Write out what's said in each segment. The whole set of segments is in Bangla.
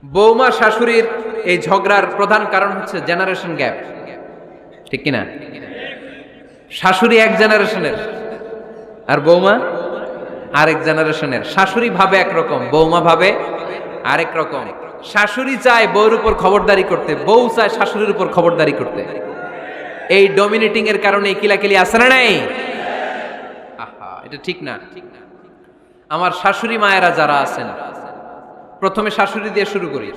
বৌমা শাশুড়ির এই ঝগড়ার প্রধান কারণ হচ্ছে জেনারেশন গ্যাপ, ঠিক কিনা? শাশুড়ি এক জেনারেশনের আর বৌমা আরেক জেনারেশনের। শাশুড়ি ভাবে একরকম, বৌমা ভাবে আরেক রকম। শাশুড়ি চায় বউর উপর খবরদারি করতে, বউ চায় শাশুড়ির উপর খবরদারি করতে। এই ডমিনেটিং এর কারণে কিলাকিলি আছে না নাই? আহা, এটা ঠিক না। আমার শাশুড়ি মায়েরা যারা আছেন, প্রথমে শাশুড়ি দিয়ে শুরু করি।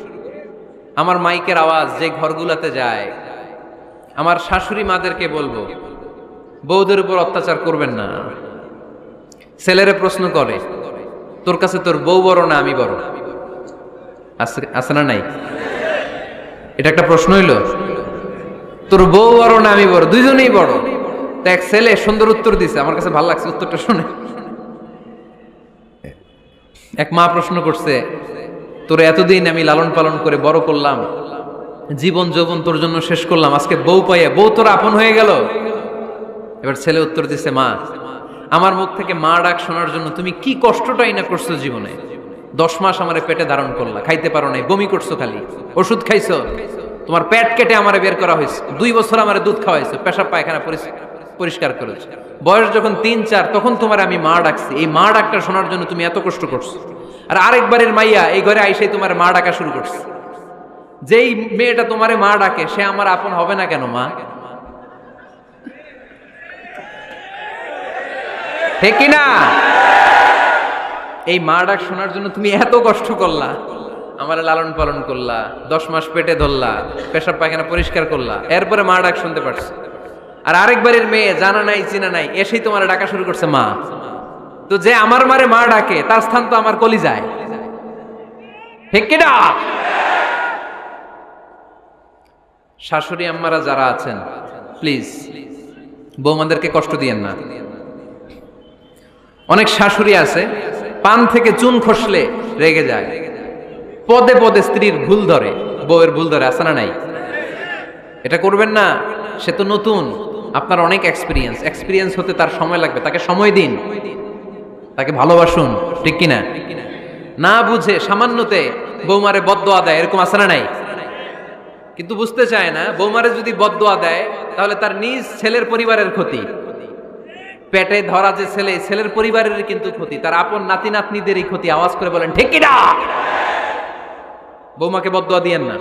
আমার মাইকের আওয়াজ যে ঘরগুলোতে যায়, আমার শাশুড়ি মাদেরকে বলবো, বউদের উপর অত্যাচার করবেন না। ছেলেরা প্রশ্ন করে, তোর কাছে তোর বউ বড় না আমি বড়? আছে না নাই? এটা একটা প্রশ্ন হইল। তোর বউ বড় না আমি বড়? দুইজনেই বড়। তো এক ছেলে সুন্দর উত্তর দিছে, আমার কাছে ভালো লাগছে উত্তরটা শুনে। এক মা প্রশ্ন করছে, তোর এতদিন আমি লালন পালন করে বড় করলাম, জীবন যৌবন তোর জন্য শেষ করলাম, আজকে বউ পাইয়া বউ তোর আপন হয়ে গেল? এবার ছেলে উত্তর দিছে, মা, আমার মুখ থেকে মা ডাক শোনার জন্য তুমি কি কষ্টটাই না করছো জীবনে। 10 মাস আমারে পেটে ধারণ করলা, খাইতে পারো নাই, বমি করছো, খালি ওষুধ খাইছো, তোমার পেট কেটে আমারে বের করা হয়েছে, 2 বছর আমারে দুধ খাওয়াইছো, পেশাব পায়খানা পরিষ্কার করেছো, বয়স যখন 3-4 তখন তোমার আমি মা ডাকছি। এই মা ডাকটা শোনার জন্য তুমি এত কষ্ট করছো, আর আরেকবারের মাইয়া এই ঘরে আইসাই তোমার মা ডাকা শুরু করছে। যেই মেয়েটা তোমারে মা ডাকে সে আমার আপন হবে না কেন মা? ঠিক কিনা? এই মা ডাক শোনার জন্য তুমি এত কষ্ট করলা, আমার লালন পালন করলা, 10 মাস পেটে ধরলা, পেশাব পায়খানা পরিষ্কার করলা, এরপরে মা ডাক শুনতে পারছে। আর আরেকবারের মেয়ে জানা নাই চিনা নাই এসেই তোমার ডাকা শুরু করছে মা। তো যে আমার মারে মা ডাকে তার স্থান তো আমার কলিজায়, ঠিক কিনা? শাশুড়ি আম্মারা যারা আছেন, প্লিজ বৌমাদেরকে কষ্ট দিয়েন না। অনেক শাশুড়ি আছে পান থেকে চুন খসলে রেগে যায়, পদে পদে স্ত্রীর ভুল ধরে, বউয়ের ভুল ধরে, আছে না নাই? এটা করবেন না। সে তো নতুন, আপনার অনেক এক্সপিরিয়েন্স হতে তার সময় লাগবে, তাকে সময় দিন, তাকে ভালোবাসুন, ঠিক কিনা? না বুঝে সামান্যতে বৌমারে বদদোয়া দেয়, এরকম আছে না নাই? কিন্তু বুঝতে চায় না, বৌমারে যদি বদদোয়া দেয় তাহলে তার নিজ ছেলের পরিবারের ক্ষতি, পেটে ধরা যে ছেলে, ছেলের পরিবারের কিন্তু ক্ষতি, তার আপন নাতি নাতনিদেরই ক্ষতি। আওয়াজ করে বলেন ঠিক কিনা? বৌমাকে বদদোয়া দিয়েন না।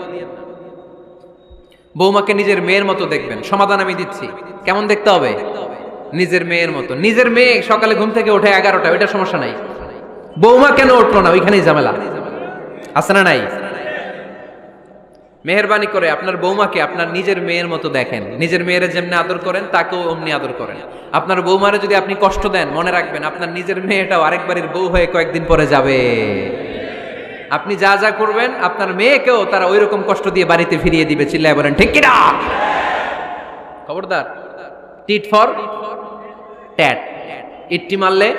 বৌমাকে নিজের মেয়ের মতো দেখবেন। সমাধান আমি দিচ্ছি, কেমন দেখতে হবে? নিজের মেয়ের মতো। নিজের মেয়ে সকালে ঘুম থেকে ওঠে 11টা, ওইটা সমস্যা নাই। বৌমা কেন উঠলো না, ওইখানেই ঝামেলা, আছে না নাই? মেহেরবানি করে আপনার বৌমাকে আপনার নিজের মেয়ের মতো দেখেন। নিজের মেয়েরে যেমনি আদর করেন তাকেও অমনি আদর করেন। আপনার বৌমারে যদি আপনি কষ্ট দেন, মনে রাখবেন আপনার নিজের মেয়েটাও আরেকবারের বউ হয়ে কয়েকদিন পরে যাবে। আপনি যা যা করবেন আপনার মেয়েকেও তারা ওই রকম কষ্ট দিয়ে বাড়িতে ফিরিয়ে দিবে। চিল্লায় বলেন ঠিক কিনা? খবরদার, টিট ফর ট্যাট, ইট্টি মারলে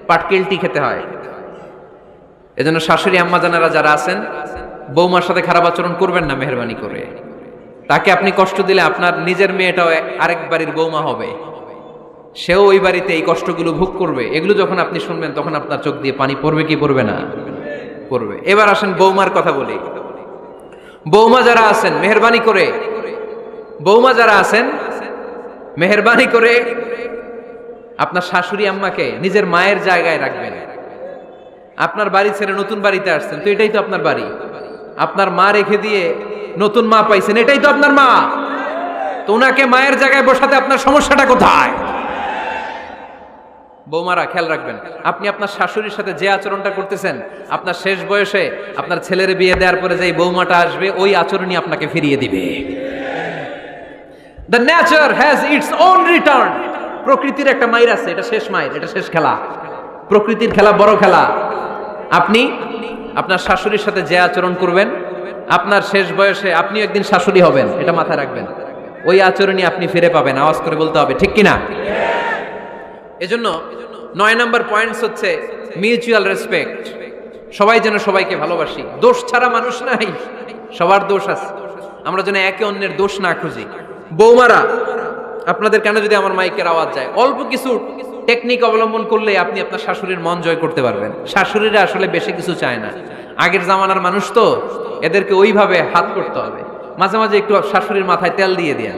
পাটকেলটি খেতে হয়। এজন্য শাশুড়ি আম্মা জানেরা যারা আছেন, বৌমার সাথে খারাপ আচরণ করবেন না মেহেরবানি করে। তাকে আপনি কষ্ট দিলে আপনার নিজের মেয়েটাও আরেক বাড়ির বৌমা হবে, সেও ওই বাড়িতে এই কষ্টগুলো ভোগ করবে। এগুলো যখন আপনি শুনবেন তখন আপনার চোখ দিয়ে পানি পড়বে কি পড়বে না? পড়বে। এবার আসেন বৌমার কথা বলি। বৌমা যারা আছেন মেহেরবানি করে, বৌমা যারা আছেন মেহেরবানি করে আপনার শাশুড়ি আম্মাকে নিজের মায়ের জায়গায় রাখবেন। আপনার বাড়ি ছেড়ে নতুন বাড়িতে আসছেন, তো এটাই তো আপনার বাড়ি। আপনার মা রেখে দিয়ে নতুন মা পাইছেন, এটাই তো আপনার মা। তো ওনাকে মায়ের জায়গায় বসাতে আপনার সমস্যাটা কোথায়? বৌমারা খেয়াল রাখবেন, আপনি আপনার শাশুড়ির সাথে যে আচরণটা করতেছেন, আপনার শেষ বয়সে আপনার ছেলের বিয়ে দেওয়ার পরে যে বৌমাটা আসবে ওই আচরণই আপনাকে ফিরিয়ে দিবে। The nature has its own return. প্রকৃতির একটা মাইর আছে, এটা শেষ মাইর, এটা শেষ খেলা। প্রকৃতির খেলা বড় খেলা। আপনি আপনার শাশুড়ির সাথে যে আচরণ করবেন, আপনার শেষ বয়সে আপনি একদিন শাশুড়ি হবেন, এটা মাথায় রাখবেন। ওই আচরণই আপনি ফিরে পাবেন। আওয়াজ করে বলতে হবে ঠিক কিনা? এজন্য 9 নম্বর পয়েন্টস হচ্ছে মিউচুয়াল রেসপেক্ট। সবাই যেন সবাইকে ভালোবাসি। দোষ ছাড়া মানুষ নাই, সবার দোষ আছে। আমরা যেন একে অন্যের দোষ না খুঁজি। বৌমারা, আপনাদের কেন যদি আমার মাইকের আওয়াজ যায়, অল্প কিছু টেকনিক অবলম্বন করলে আপনি আপনার শাশুড়ির মন জয় করতে পারবেন। শাশুড়িরা আসলে বেশি কিছু চায় না, আগের জামানার মানুষ তো, এদেরকে ওইভাবে হাত করতে হবে। মাঝে মাঝে একটু শাশুড়ির মাথায় তেল দিয়ে দেন,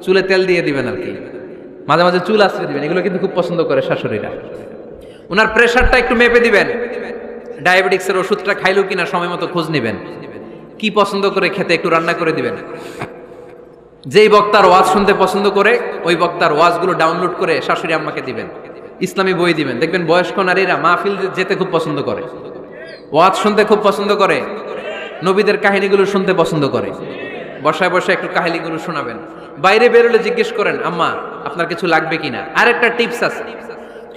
চুলে তেল দিয়ে দিবেন আর কি, মাঝে মাঝে চুল আশ্রয় দিবেন, এগুলো কিন্তু খুব পছন্দ করে শাশুড়িরা। ওনার প্রেশারটা একটু মেপে দিবেন, ডায়াবেটিক্সের ওষুধটা খাইলো কিনা সময় মতো খোঁজ নিবেন, কি পছন্দ করে খেতে একটু রান্না করে দিবেন। যেই বক্তার ওয়াজ শুনতে পছন্দ করে ওই বক্তার ওয়াজগুলো ডাউনলোড করে শাশুড়ি আম্মাকে দিবেন, ইসলামী বই দিবেন। দেখবেন বয়স্ক নারীরা মাহফিল যেতে খুব পছন্দ করে, ওয়াজ শুনতে খুব পছন্দ করে, নবীদের কাহিনীগুলো শুনতে পছন্দ করে। বসায় বসে একটু কাহিনীগুলো শোনাবেন। বাইরে বেরোলে জিজ্ঞেস করেন, আম্মা আপনার কিছু লাগবে কিনা। আরেকটা টিপস আছে,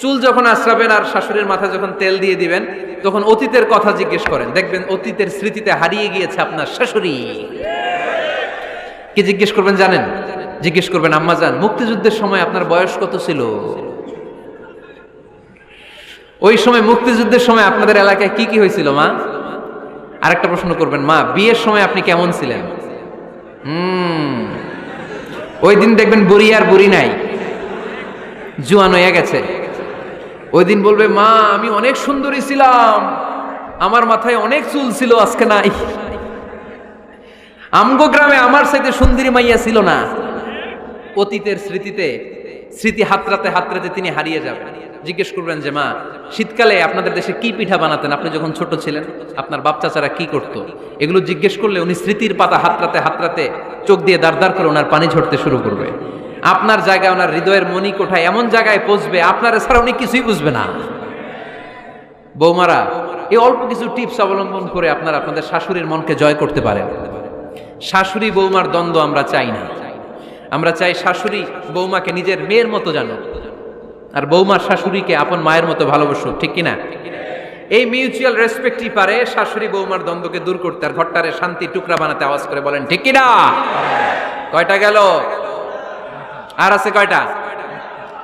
চুল যখন আশ্রাবেন আর শাশুড়ির মাথায় যখন তেল দিয়ে দিবেন, তখন অতীতের কথা জিজ্ঞেস করেন। দেখবেন অতীতের স্মৃতিতে হারিয়ে গিয়েছে আপনার শাশুড়ি। কি জিজ্ঞেস করবেন জানেন? জিজ্ঞেস করবেন, আম্মা জান, মুক্তিযুদ্ধের সময় আপনার বয়স কত ছিল? ওই সময় মুক্তিযুদ্ধের সময় আপনাদের এলাকায় কি কি হয়েছিল মা? আরেকটা প্রশ্ন করবেন, মা বিয়ের সময় আপনি কেমন ছিলেন? ওই দিন দেখবেন বুড়ি আর বুড়ি নাই, জুয়ান হয়ে গেছে। ওই দিন বলবে, মা আমি অনেক সুন্দরী ছিলাম, আমার মাথায় অনেক চুল ছিল, আজকে নাই। আমগো গ্রামে আমার সাথে সুন্দরী মাইয়া ছিল না। অতীতের স্মৃতিতে, স্মৃতি হাতরাতে হাতরাতে তিনি হারিয়ে যাবেন। জিজ্ঞেস করবেন যে, মা শীতকালে আপনাদের দেশে কি পিঠা বানাতেন আপনি যখন ছোট ছিলেন? আপনার বাপ চাচারা কি করতো? এগুলো জিজ্ঞেস করলে উনি স্মৃতির পাতা হাতরাতে হাতরাতে চোখ দিয়ে দাঁড় করে ওনার পানি ঝরতে শুরু করবে। আপনার জায়গায়, ওনার হৃদয়ের মনি কোঠায় এমন জায়গায় পৌঁছবে, আপনার ছাড়া উনি কিছুই বুঝবে না। বৌমারা, এই অল্প কিছু টিপস অবলম্বন করে আপনারা আপনাদের শাশুড়ির মনকে জয় করতে পারেন। শাশুড়ি বৌমার দ্বন্দ্ব আমরা চাই না। আমরা চাই শাশুড়ি বৌমাকে নিজের মেয়ের মতো জানো, আর বৌমার শাশুড়িকে আপন মায়ের মতো ভালোবাসো, ঠিক কিনা? এই মিউচুয়াল রেসপেক্টই পারে শাশুড়ি বৌমার দ্বন্দ্বকে দূর করতে আর ঘরটারে শান্তি টুকরা বানাতে। আওয়াজ করে বলেন ঠিক কিনা? কয়টা গেল? আর আছে কয়টা?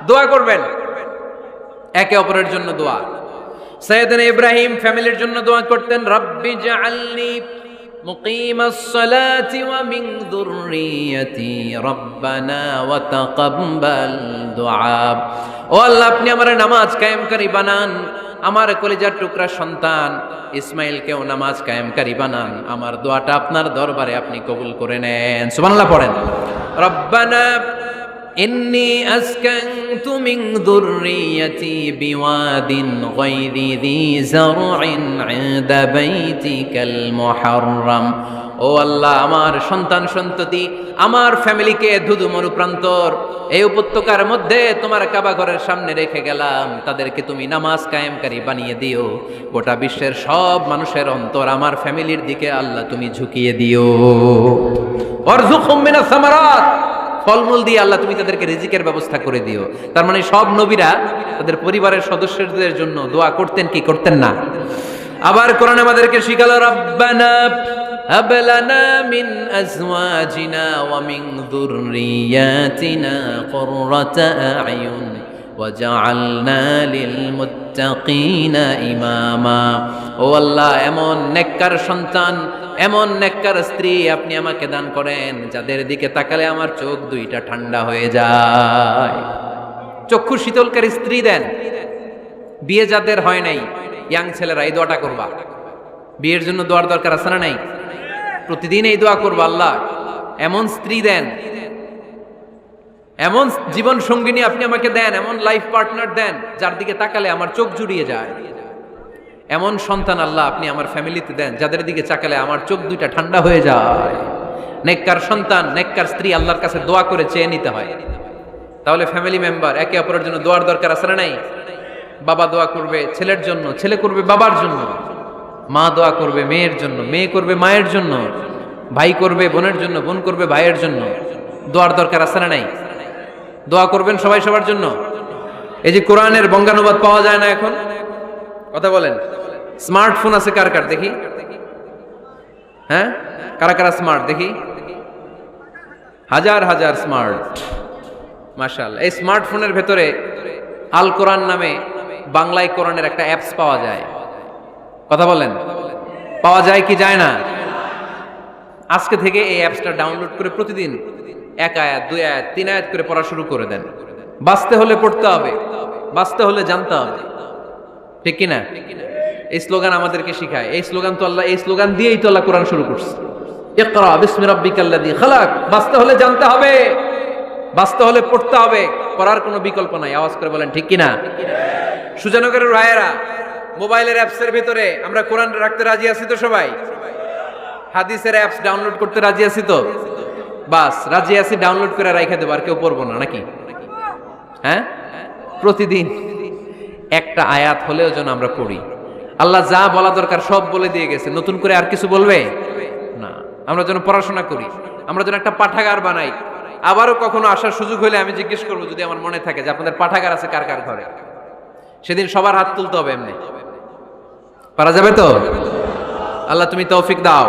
দোয়া করবেন একে অপরের জন্য। দোয়া, সাইয়েদনা ইব্রাহিম ফ্যামিলির জন্য দোয়া করতেন, রব্বি জাআলনি মুকিমাস সালাতি ওয়া মিন যুররিয়াতি রব্বানা ওয়া তাকাব্বাল দুআ। ও আল্লাহ, আপনি আমারে নামাজ কায়েমকারী বানান, আমার কলিজার টুকরা সন্তান ইসমাইলকেও নামাজ কায়েমকারী বানান। আমার দোয়াটা আপনার দরবারে আপনি কবুল করে নেন। সুবহানাল্লাহ পড়েন। রব্বানা ইন্নী আসকানতু মিন যুররিয়াতি বিওয়াদিন গায়রি যী যারইন ইনদা বাইতিকাল মুহাররাম। ও আল্লাহ, আমার সন্তান সন্ততি, আমার ফ্যামিলিকে ধুধু মরুপ্রান্তর এই উপত্যকার মধ্যে তোমার কাবা ঘরের সামনে রেখে গেলাম, তাদেরকে তুমি নামাজ কায়েমকারী বানিয়ে দিও। গোটা বিশ্বের সব মানুষের অন্তর আমার ফ্যামিলির দিকে আল্লাহ তুমি ঝুঁকিয়ে দিও। ওয়ারযুকহুম মিনাস সামারাত, ফলমূল দিয়ে আল্লাহ তুমি তাদেরকে রিজিকের ব্যবস্থা করে দিও। তার মানে সব নবীরা তাদের পরিবারের সদস্যদের জন্য দোয়া করতেন কি করতেন না? আবার কোরআন আমাদেরকে শিখালো, রব্বানা হাব লানা মিন আজওয়াজিনা ওয়া মিন যুররিয়াতিনা কুররাতা আ'য়ুন ওয়াজআলনা লিল মুত্তাকিনা ইমামা। ও আল্লাহ, এমন নেককার সন্তান, এমন নেককার স্ত্রী আপনি আমাকে দান করেন যাদের দিকে তাকালে আমার চোখ দুইটা ঠান্ডা হয়ে যায়। চক্ষু শীতলকারী স্ত্রী দেন। বিয়ে যাদের হয় নাই, ইয়াং ছেলেরা এই দোয়াটা করবা। বিয়ের জন্য দোয়ার দরকার আছে না নাই? প্রতিদিন এই দোয়া করবা, আল্লাহ এমন স্ত্রী দেন, এমন জীবন সঙ্গিনী আপনি আমাকে দেন, এমন লাইফ পার্টনার দেন যার দিকে তাকালে আমার চোখ জুড়িয়ে যায়। এমন সন্তান আল্লাহ আপনি আমার ফ্যামিলিতে দেন যাদের দিকে তাকালে আমার চোখ দুইটা ঠান্ডা হয়ে যায়। নেককার সন্তান, নেককার স্ত্রী আল্লাহর কাছে দোয়া করে চেয়ে নিতে হয়। তাহলে ফ্যামিলি মেম্বার একে অপরের জন্য দোয়ার দরকার আছে না নাই? বাবা দোয়া করবে ছেলের জন্য, ছেলে করবে বাবার জন্য, মা দোয়া করবে মেয়ের জন্য, মেয়ে করবে মায়ের জন্য, ভাই করবে বোনের জন্য, বোন করবে ভাইয়ের জন্য। দোয়ার দরকার আছে না নাই? দোয়া করবেন সবাই সবার জন্য। এই যে কোরআনের বঙ্গানুবাদ পাওয়া যায় না এখন, কথা বলেন। স্মার্টফোন আছে কার কার দেখি? হ্যাঁ, কারা কারা স্মার্ট দেখি? হাজার হাজার স্মার্ট, মাশাআল্লাহ। এই স্মার্টফোনের ভেতরে আল কোরআন নামে বাংলায় কোরআনের একটা অ্যাপস পাওয়া যায়। কথা বলেন, পাওয়া যায় কি যায় না? আজকে থেকে এই অ্যাপসটা ডাউনলোড করে প্রতিদিন 1 আয়াত 2 আয়াত 3 আয়াত করে পড়া শুরু করে দেন। বাঁচতে হলে পড়তে হবে, বাঁচতে হলে জানতে হবে, ঠিক কিনা? এই স্লোগান আমাদেরকে শিখায়। এই স্লোগান তো আল্লাহ, এই স্লোগান দিয়েই তো আল্লাহ কোরআন শুরু করছে। ইকরা বিসমি রাব্বিকাল্লাযী খালাক। বাঁচতে হলে জানতে হবে, বাঁচতে হলে পড়তে হবে, পড়ার কোনো বিকল্প নাই। আওয়াজ করে বলেন ঠিক কিনা? সুজানগরের রায়েরা, মোবাইলের অ্যাপসের ভিতরে আমরা কোরআন রাখতে রাজি আছি তো সবাই? হাদিসের অ্যাপস ডাউনলোড করতে রাজি আছি তো? বাস রাজি আছি, ডাউনলোড করে রাইখা দেবো, আর কেউ পড়বো না নাকি? হ্যাঁ, প্রতিদিন একটা আয়াত হলেও যেন আমরা পড়ি। আল্লাহ যা বলা দরকার সব বলে দিয়ে গেছে, নতুন করে আর কিছু বলবে না। আমরা যেন পড়াশোনা করি, আমরা যেন একটা পাঠাগার বানাই। আবারও কখনো আসার সুযোগ হলে আমি জিজ্ঞেস করবো, যদি আমার মনে থাকে যে আপনাদের পাঠাগার আছে কার কার ঘরে, সেদিন সবার হাত তুলতে হবে। এমনি পারা যাবে তো? আল্লাহ তুমি তৌফিক দাও।